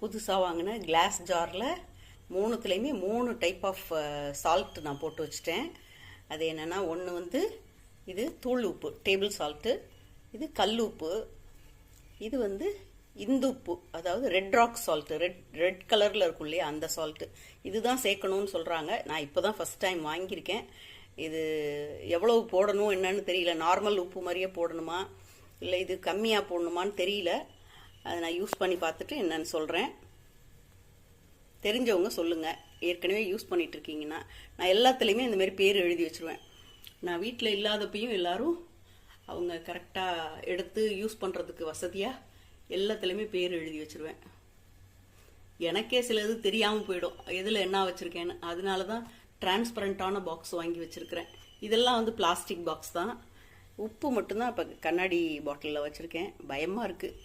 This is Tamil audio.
புதுசாக வாங்கின கிளாஸ் ஜாரில் மூணுத்துலேயுமே 3 டைப் ஆஃப் சால்ட் நான் போட்டு வச்சுட்டேன். அது என்னென்னா, ஒன்று வந்து இது தூள் உப்பு டேபிள் சால்ட்டு, இது கல் உப்பு, இது வந்து இந்து உப்பு, அதாவது ரெட் ராக் சால்ட்டு, ரெட் கலரில் இருக்கும் இல்லையா அந்த சால்ட்டு. இதுதான் சேர்க்கணும்னு சொல்கிறாங்க. நான் இப்போ தான் ஃபஸ்ட் டைம் வாங்கியிருக்கேன். இது எவ்வளவு போடணும் என்னன்னு தெரியல. நார்மல் உப்பு மாதிரியே போடணுமா இல்லை இது கம்மியாக போடணுமான்னு தெரியல. அதை நான் யூஸ் பண்ணி பார்த்துட்டு என்னன்னு சொல்கிறேன். தெரிஞ்சவங்க சொல்லுங்கள். ஏற்கனவே யூஸ் பண்ணிட்டு இருக்கீங்கன்னா. நான் எல்லாத்துலேயுமே இந்தமாரி பேர் எழுதி வச்சுருவேன். நான் வீட்டில் இல்லாதப்பையும் எல்லாரும் அவங்க கரெக்டாக எடுத்து யூஸ் பண்ணுறதுக்கு வசதியாக எல்லாத்துலேயுமே பேர் எழுதி வச்சுருவேன். எனக்கே சிலது தெரியாமல் போயிடும் எதில் என்ன வச்சுருக்கேன்னு. அதனால தான் டிரான்ஸ்பரண்டான பாக்ஸ் வாங்கி வச்சுருக்கிறேன். இதெல்லாம் வந்து பிளாஸ்டிக் பாக்ஸ் தான். உப்பு மட்டும்தான் இப்போ கண்ணாடி பாட்டிலில் வச்சுருக்கேன். பயமாக இருக்குது.